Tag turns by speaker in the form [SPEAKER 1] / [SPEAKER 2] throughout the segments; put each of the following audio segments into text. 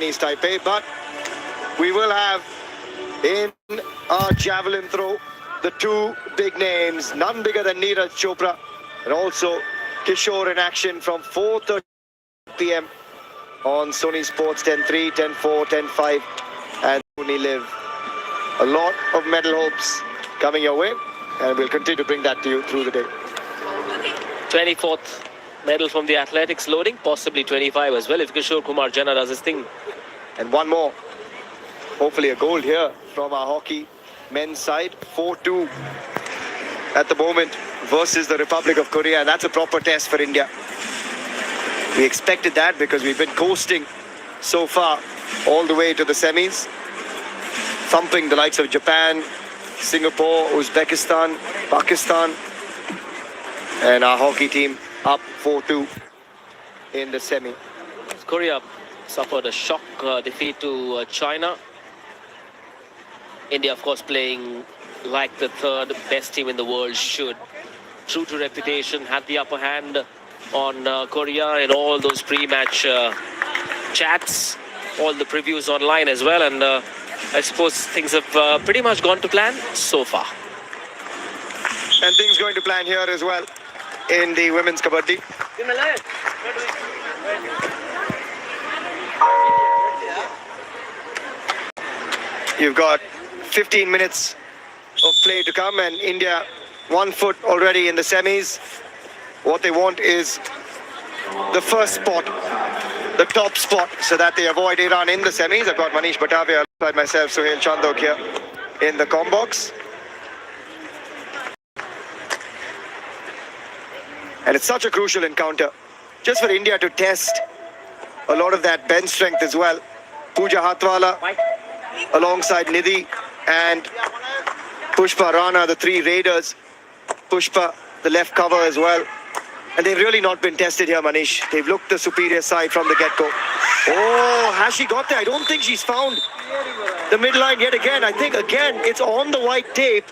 [SPEAKER 1] Taipei, but we will have in our javelin throw the two big names, none bigger than Neeraj Chopra and also Kishore in action from 4:30 p.m. on Sony Sports 10-3, 10-4, 10-5 and only live. A lot of medal hopes coming your way and we'll continue to bring that to you through the day.
[SPEAKER 2] 24th medal from the athletics loading, possibly 25 as well if Kishore Kumar Jana does his thing.
[SPEAKER 1] And one more, hopefully a gold here from our hockey men's side, 4-2 at the moment versus the Republic of Korea, and that's a proper test for India. We expected that because we've been coasting so far all the way to the semis, thumping the likes of Japan, Singapore, Uzbekistan, Pakistan, and our hockey team up 4-2 in the semi.
[SPEAKER 2] Korea suffered a shock defeat to China. India, of course, playing like the third best team in the world should. True to reputation, had the upper hand on Korea in all those pre-match chats, all the previews online as well, and I suppose things have pretty much gone to plan so far.
[SPEAKER 1] And things going to plan here as well in the women's kabaddi. You've got 15 minutes of play to come and India 1 foot already in the semis. What they want is the first spot, the top spot, so that they avoid Iran in the semis. I've got Manish Batavia alongside myself, Suhail Chandok here in the com box. And it's such a crucial encounter, just for India to test a lot of that bench strength as well. Pooja Hatwala alongside Nidhi and Pushpa Rana, the three raiders. Pushpa, the left cover as well. And they've really not been tested here, Manish. They've looked the superior side from the get-go. Oh, has she got there? I don't think she's found the midline yet again. I think, again, it's on the white tape.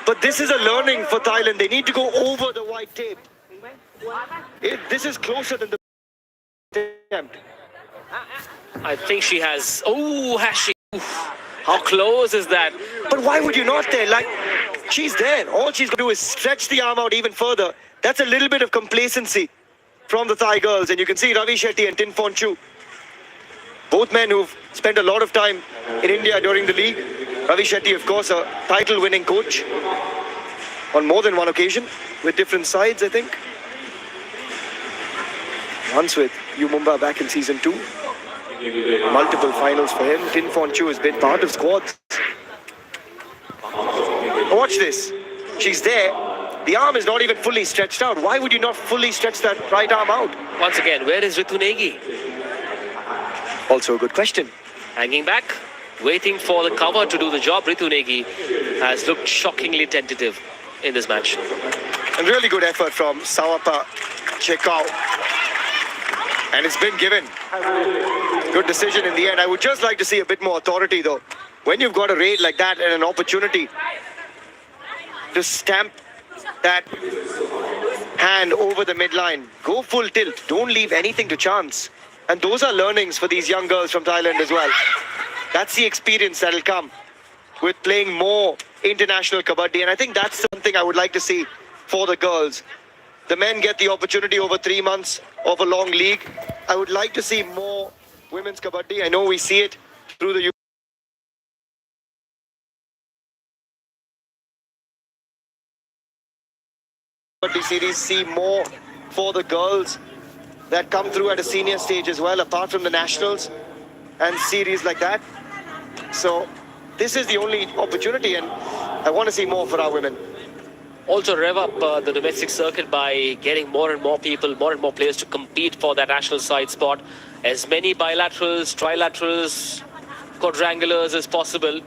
[SPEAKER 1] But this is a learning for Thailand. They need to go over the white tape. This is closer than the attempt.
[SPEAKER 2] I think she has... Oh, has she? Oof. How close is that?
[SPEAKER 1] But why would you not there? Like, she's there. All she's going to do is stretch the arm out even further. That's a little bit of complacency from the Thai girls. And you can see Ravi Shetty and Tin Phon Chu, both men who've spent a lot of time in India during the league. Ravi Shetty, of course, a title-winning coach on more than one occasion with different sides, I think. Once with U Mumbai back in season 2. Multiple finals for him. Tin Phon Chu has been part of squads. Watch this. She's there. The arm is not even fully stretched out. Why would you not fully stretch that right arm out?
[SPEAKER 2] Once again, where is Ritu Negi?
[SPEAKER 1] Also a good question.
[SPEAKER 2] Hanging back, waiting for the cover to do the job. Ritu Negi has looked shockingly tentative in this match.
[SPEAKER 1] And really good effort from Sawapa Chekau. And it's been given. Good decision in the end. I would just like to see a bit more authority though. When you've got a raid like that and an opportunity to stamp that hand over the midline, go full tilt. Don't leave anything to chance. And those are learnings for these young girls from Thailand as well. That's the experience that'll come with playing more international kabaddi. And I think that's something I would like to see for the girls. The men get the opportunity over 3 months of a long league. I would like to see more women's kabaddi. I know we see it through the kabaddi series, see more for the girls that come through at a senior stage as well, apart from the nationals and series like that. So this is the only opportunity and I want to see more for our women.
[SPEAKER 2] Also rev up the domestic circuit by getting more and more people, more and more players to compete for that national side spot. As many bilaterals, trilaterals, quadrangulars as possible.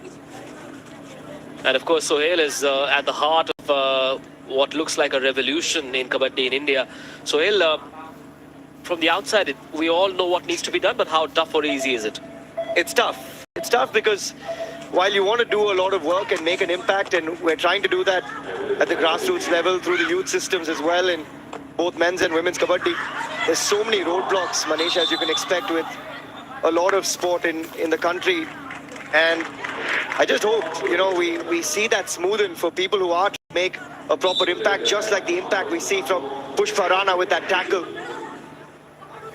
[SPEAKER 2] And of course, Sohail is at the heart of what looks like a revolution in kabaddi in India. Sohail, from the outside, we all know what needs to be done, but how tough or easy is it?
[SPEAKER 1] It's tough. It's tough because while you want to do a lot of work and make an impact, and we're trying to do that at the grassroots level through the youth systems as well in both men's and women's kabaddi, there's so many roadblocks, Manish, as you can expect with a lot of sport in the country. And I just hope, we see that smoothen for people who are to make a proper impact, just like the impact we see from Pushpa Rana with that tackle.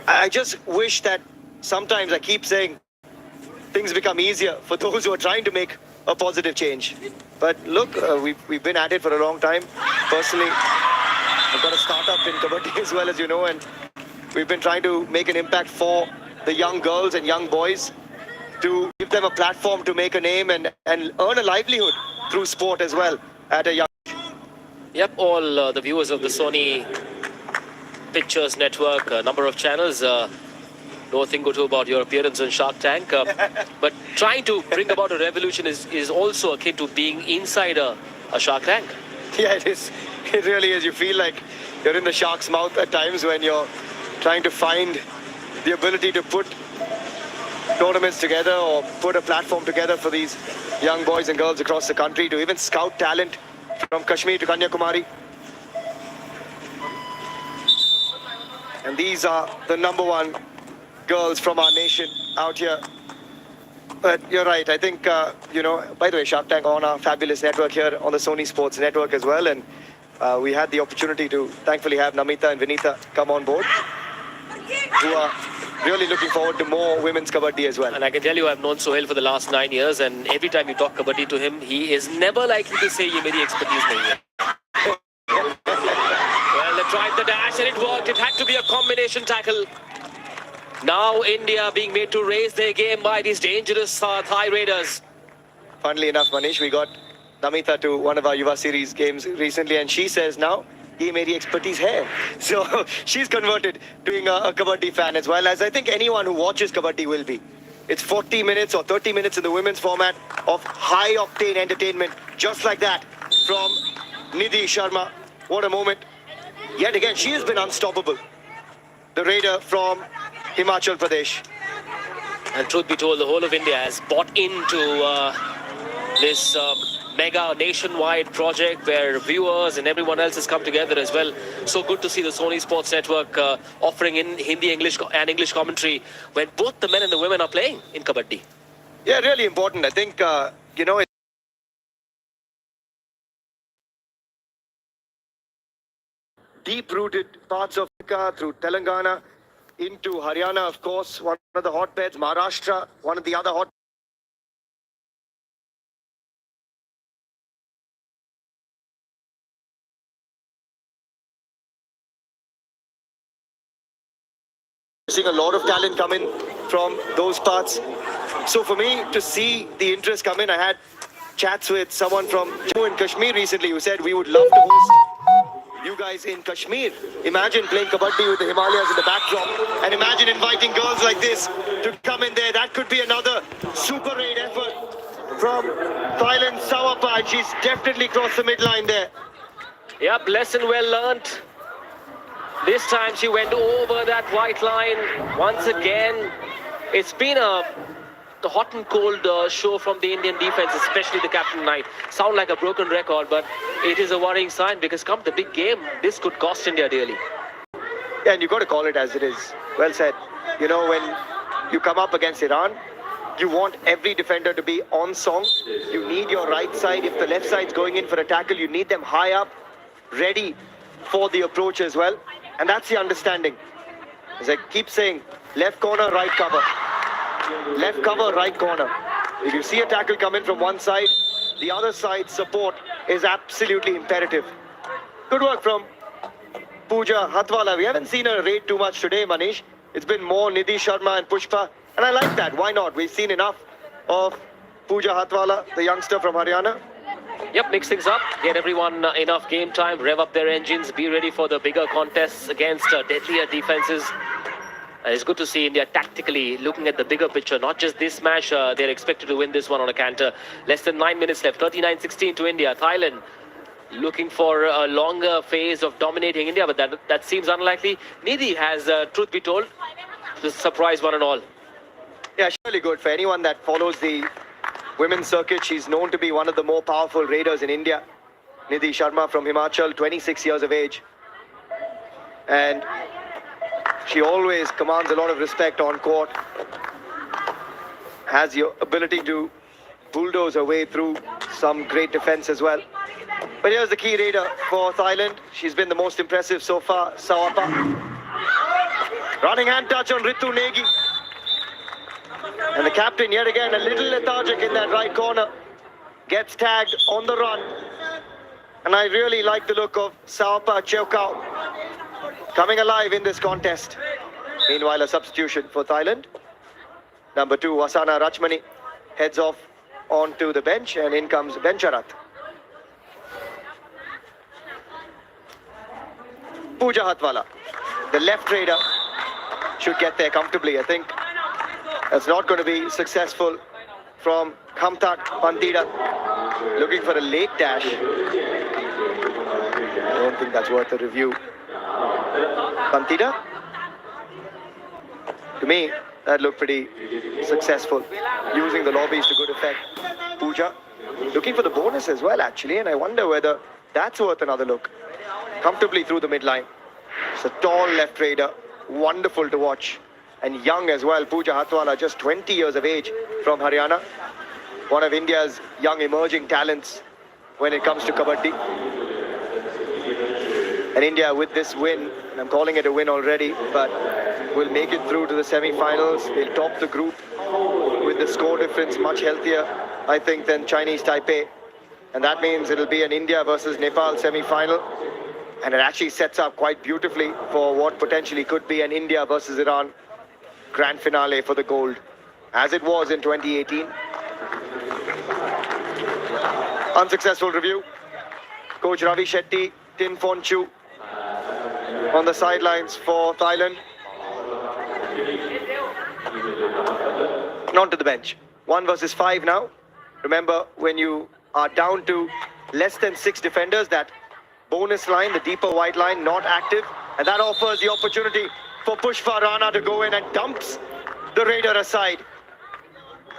[SPEAKER 1] I just wish that sometimes, I keep saying, things become easier for those who are trying to make a positive change. But look, we've been at it for a long time. Personally, I've got a startup in kabaddi as well, as you know, and we've been trying to make an impact for the young girls and young boys, to give them a platform to make a name and earn a livelihood through sport as well at a young age.
[SPEAKER 2] Yep, all the viewers of the Sony Pictures Network, a number of channels, know a thing or two about your appearance on Shark Tank. But trying to bring about a revolution is also akin to being inside a Shark Tank.
[SPEAKER 1] Yeah, it is. It really is. You feel like you're in the shark's mouth at times when you're trying to find the ability to put tournaments together or put a platform together for these young boys and girls across the country, to even scout talent from Kashmir to Kanyakumari. And these are the #1 girls from our nation out here. But you're right. I think, by the way, Shark Tank on our fabulous network here on the Sony Sports Network as well. And we had the opportunity to thankfully have Namita and Vinita come on board, who are really looking forward to more women's kabaddi as well.
[SPEAKER 2] And I can tell you, I've known Sohail for the last 9 years, and every time you talk kabaddi to him, he is never likely to say, "Ye meri expertise nahi hai." Well, they tried the dash and it worked. It had to be a combination tackle. Now India being made to raise their game by these dangerous Thai raiders.
[SPEAKER 1] Funnily enough, Manish, we got Namita to one of our Yuva Series games recently, and she says now, "Ye meri expertise hai." So she's converted to being a kabaddi fan as well, as I think anyone who watches kabaddi will be. It's 40 minutes or 30 minutes in the women's format of high-octane entertainment, just like that, from Nidhi Sharma. What a moment. Yet again, she has been unstoppable. The raider from Himachal Pradesh.
[SPEAKER 2] And truth be told, the whole of India has bought into this mega nationwide project where viewers and everyone else has come together as well. So good to see the Sony Sports Network offering in Hindi, English and English commentary when both the men and the women are playing in kabaddi.
[SPEAKER 1] Yeah, really important. I think, deep-rooted parts of Africa, through Telangana, into Haryana, of course, one of the hotbeds, Maharashtra, one of the other hot. Seeing a lot of talent come in from those parts. So for me to see the interest come in, I had chats with someone from Jammu and Kashmir recently who said we would love to host you guys in Kashmir. Imagine playing kabaddi with the Himalayas in the backdrop, and imagine inviting girls like this to come in there. That could be another super raid effort from Thailand, Sawapa, and she's definitely crossed the midline there.
[SPEAKER 2] Yep, lesson well learnt. This time she went over that white line once again. It's been a hot and cold show from the Indian defense, especially the captain Knight. Sound like a broken record, but it is a worrying sign because come the big game, this could cost India dearly.
[SPEAKER 1] Yeah, and you got to call it as it is. Well said. When you come up against Iran, you want every defender to be on song. You need your right side. If the left side's going in for a tackle, you need them high up, ready for the approach as well. And that's the understanding. As I keep saying, left corner, right cover. Left cover, right corner. If you see a tackle come in from one side, the other side support is absolutely imperative. Good work from Pooja Hatwala. We haven't seen her raid too much today, Manish. It's been more Nidhi Sharma and Pushpa. And I like that. Why not? We've seen enough of Pooja Hatwala, the youngster from Haryana.
[SPEAKER 2] Yep, mix things up, get everyone enough game time, rev up their engines, be ready for the bigger contests against deadlier defenses. And it's good to see India tactically looking at the bigger picture, not just this match. They're expected to win this one on a canter. Less than 9 minutes left, 39-16 to India. Thailand looking for a longer phase of dominating India, but that seems unlikely. Nidhi has, truth be told, surprise one and all.
[SPEAKER 1] Yeah, surely good for anyone that follows the women's circuit. She's known to be one of the more powerful raiders in India. Nidhi Sharma from Himachal, 26 years of age. And she always commands a lot of respect on court. has the ability to bulldoze her way through some great defense as well. But here's the key raider for Thailand. She's been the most impressive so far, Sawapa. Running hand touch on Ritu Negi. And the captain yet again a little lethargic in that right corner. Gets tagged on the run. And I really like the look of Sawapa Cheukau coming alive in this contest. Meanwhile, a substitution for Thailand. Number 2, Wasana Rachmani, heads off onto the bench, and in comes Bencharat. Pooja Hatwala, the left raider, should get there comfortably. I think that's not going to be successful from Khamtak Pantida, looking for a late dash. I don't think that's worth a review. Pantida, to me, that looked pretty successful, using the lobbies to good effect. Pooja, looking for the bonus as well, actually, and I wonder whether that's worth another look. Comfortably through the midline. It's a tall left raider, wonderful to watch, and young as well. Pooja Hatwala, just 20 years of age, from Haryana. One of India's young emerging talents when it comes to kabaddi. And India with this win, and I'm calling it a win already, but will make it through to the semi-finals. They'll top the group with the score difference much healthier, I think, than Chinese Taipei. And that means it'll be an India versus Nepal semi-final. And it actually sets up quite beautifully for what potentially could be an India versus Iran grand finale for the gold, as it was in 2018. Unsuccessful review. Coach Ravi Shetty, Tin Fonchu on the sidelines for Thailand. And on to the bench. 1 versus 5 now. Remember, when you are down to less than 6 defenders, that bonus line, the deeper wide line, not active. And that offers the opportunity for Pushpa Rana to go in and dumps the raider aside.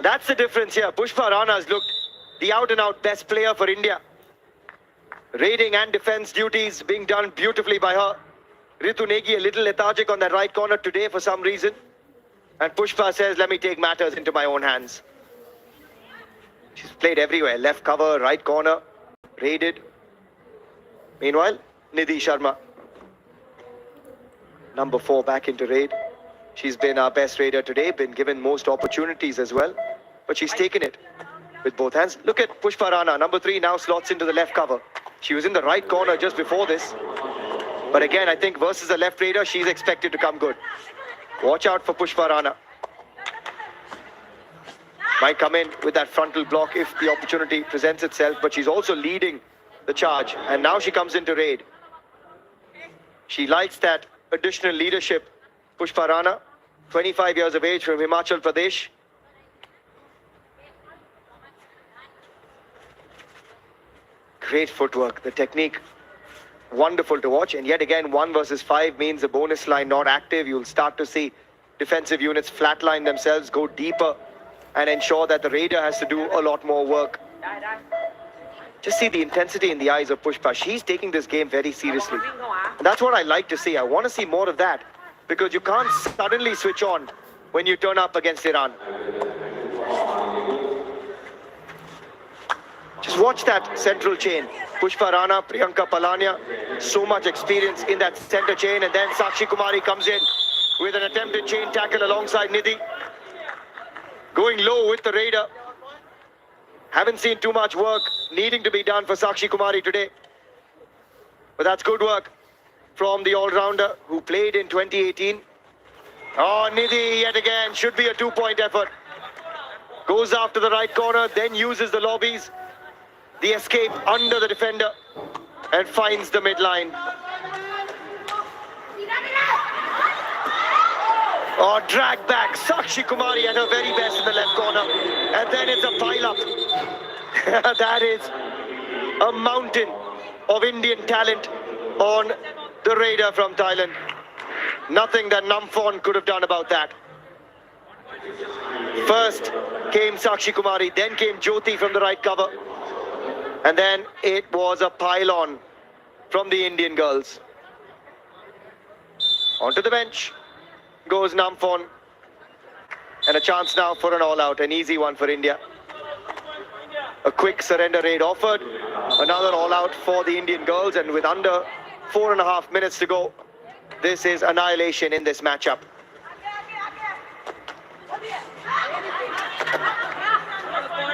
[SPEAKER 1] That's the difference here. Pushpa Rana has looked the out-and-out best player for India. Raiding and defense duties being done beautifully by her. Ritu Negi a little lethargic on that right corner today for some reason. And Pushpa says, let me take matters into my own hands. She's played everywhere. Left cover, right corner, raided. Meanwhile, Nidhi Sharma, number 4, back into raid. She's been our best raider today, been given most opportunities as well. But she's taken it with both hands. Look at Pushpa Rana, number 3, now slots into the left cover. She was in the right corner just before this. But again, I think versus a left raider, she's expected to come good. Watch out for Pushpa Rana. Might come in with that frontal block if the opportunity presents itself, but she's also leading the charge. And now she comes into raid. She likes that additional leadership. Pushpa Rana, 25 years of age, from Himachal Pradesh. Great footwork, the technique, wonderful to watch. And yet again, 1 versus 5 means the bonus line not active. You'll start to see defensive units flatline themselves, go deeper, and ensure that the raider has to do a lot more work. Just see the intensity in the eyes of Pushpa. She's taking this game very seriously. And that's what I like to see. I want to see more of that, because you can't suddenly switch on when you turn up against Iran. Just watch that central chain. Pushpa Rana, Priyanka Palania, so much experience in that center chain. And then Sakshi Kumari comes in with an attempted chain tackle alongside Nidhi. Going low with the raider. Haven't seen too much work needing to be done for Sakshi Kumari today. But that's good work from the all-rounder who played in 2018. Oh, Nidhi yet again, should be a 2-point effort. Goes after the right corner, then uses the lobbies. The escape under the defender and finds the midline. Oh, drag back. Sakshi Kumari at her very best in the left corner. And then it's a pile-up. That is a mountain of Indian talent on the raider from Thailand. Nothing that Namphon could have done about that. First came Sakshi Kumari, then came Jyoti from the right cover. And then it was a pile-on from the Indian girls. Onto the bench goes Namphon. And a chance now for an all-out, an easy one for India. A quick surrender raid offered. Another all-out for the Indian girls, and with under 4.5 minutes to go, this is annihilation in this matchup.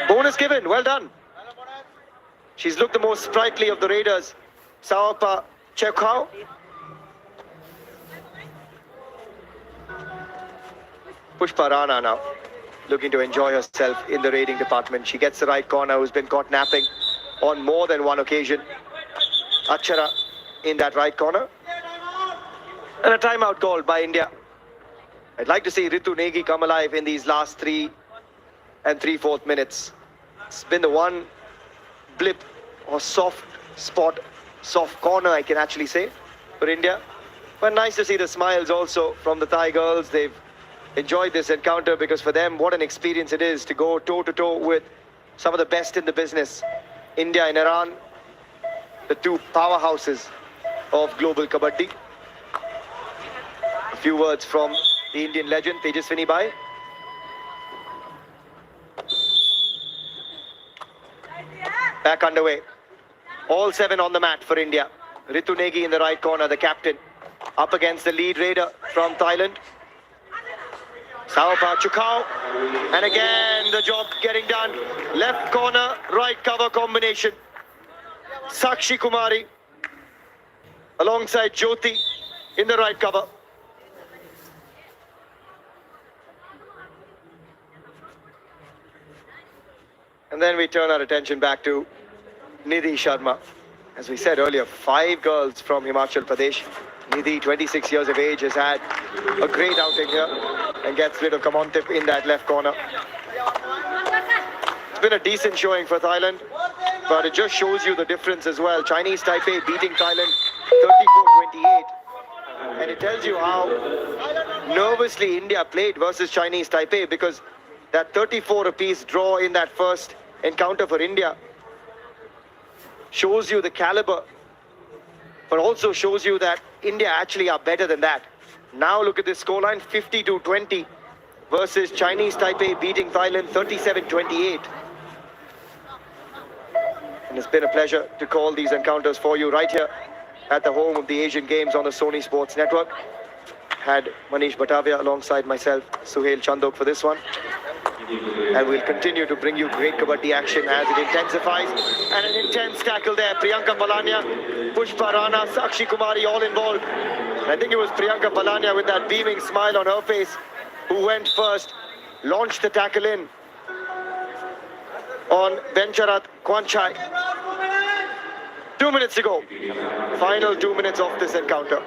[SPEAKER 1] Bonus given, well done. She's looked the most sprightly of the raiders. Sawapa Chekhao. Pushpa Rana now, looking to enjoy herself in the raiding department. She gets the right corner, who's been caught napping on more than one occasion. Achara in that right corner. And a timeout called by India. I'd like to see Ritu Negi come alive in these last 3 3/4 minutes. It's been the one blip or soft spot, soft corner, I can actually say, for India. But nice to see the smiles also from the Thai girls. They've enjoyed this encounter, because for them, what an experience it is to go toe-to-toe with some of the best in the business. India and Iran, the two powerhouses of global kabaddi. A few words from the Indian legend, Tejaswini Bai. Back underway. All 7 on the mat for India. Ritu Negi in the right corner, the captain, up against the lead raider from Thailand. Sawapa Chekhao, and again the job getting done. Left corner, right cover combination. Sakshi Kumari alongside Jyoti in the right cover. And then we turn our attention back to Nidhi Sharma. As we said earlier, 5 girls from Himachal Pradesh. Nidhi, 26 years of age, has had a great outing here and gets rid of Kamontip in that left corner. It's been a decent showing for Thailand, but it just shows you the difference as well. Chinese Taipei beating Thailand 34-28. And it tells you how nervously India played versus Chinese Taipei, because that 34 apiece draw in that first encounter for India shows you the caliber, but also shows you that India actually are better than that. Now look at this scoreline, 50-20 versus Chinese Taipei beating Thailand 37-28. And it's been a pleasure to call these encounters for you right here at the home of the Asian Games on the Sony Sports Network. Had Manish Batavia alongside myself, Suhail Chandok, for this one. And we'll continue to bring you great kabaddi action as it intensifies. And an intense tackle there. Priyanka Palania, Pushpa Rana, Sakshi Kumari all involved. And I think it was Priyanka Palania with that beaming smile on her face who went first, launched the tackle in on Bencharat Kwanchai. 2 minutes to go. Final 2 minutes of this encounter.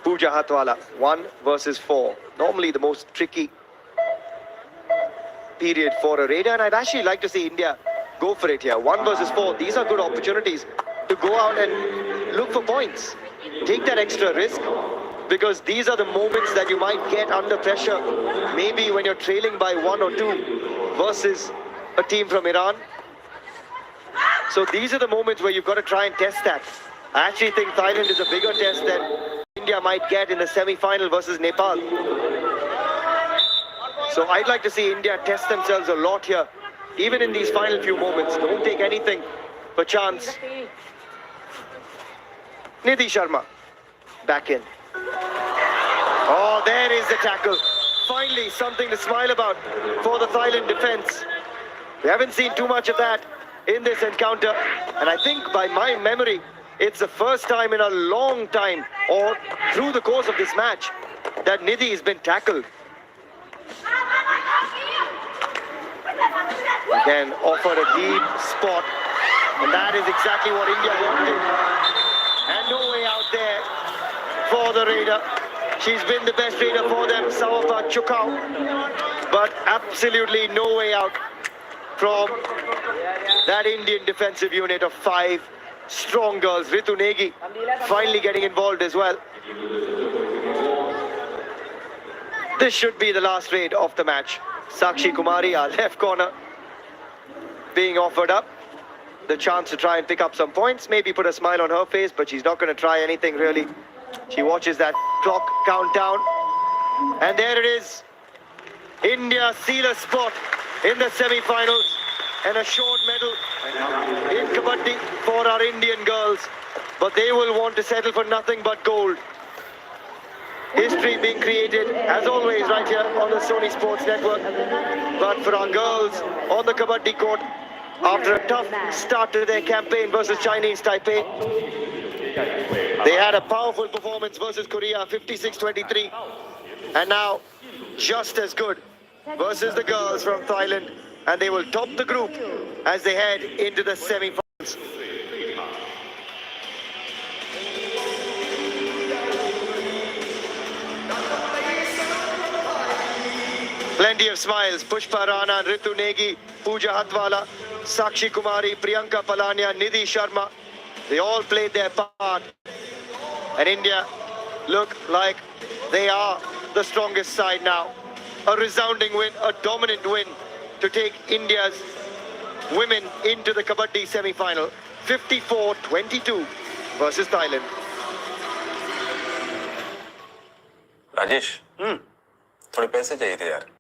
[SPEAKER 1] Pooja Hatwala, 1 versus 4. Normally the most tricky period for a raider, and I'd actually like to see India go for it here. 1 versus 4. These are good opportunities to go out and look for points. Take that extra risk, because these are the moments that you might get under pressure. Maybe when you're trailing by 1 or 2 versus a team from Iran. So these are the moments where you've got to try and test that. I actually think Thailand is a bigger test than India might get in the semi-final versus Nepal. So I'd like to see India test themselves a lot here, even in these final few moments. Don't take anything for chance. Nidhi Sharma, back in. Oh, there is the tackle. Finally, something to smile about for the Thailand defense. We haven't seen too much of that in this encounter. And I think by my memory, it's the first time in a long time, or through the course of this match, that Nidhi has been tackled. Again, offered a deep spot, and that is exactly what India wanted. And no way out there for the raider. She's been the best raider for them, Sawapa Chekhao, but absolutely no way out from that Indian defensive unit of 5 strong girls. Ritu Negi finally getting involved as well. This should be the last raid of the match. Sakshi Kumari, our left corner, being offered up. the chance to try and pick up some points, maybe put a smile on her face, but she's not going to try anything really. She watches that clock countdown. And there it is. India seal a spot in the semi-finals and a short medal in kabaddi for our Indian girls. But they will want to settle for nothing but gold. History being created, as always, right here on the Sony Sports Network. But for our girls on the kabaddi court, after a tough start to their campaign versus Chinese Taipei, they had a powerful performance versus Korea, 56-23. And now, just as good versus the girls from Thailand. And they will top the group as they head into the semi-finals. Plenty of smiles. Pushpa Rana, Ritu Negi, Pooja Hatwala, Sakshi Kumari, Priyanka Palania, Nidhi Sharma. They all played their part. And India look like they are the strongest side now. A resounding win, a dominant win to take India's women into the kabaddi semi-final. 54-22 versus Thailand.
[SPEAKER 3] Rajesh थोड़े पैसे चाहिए थे यार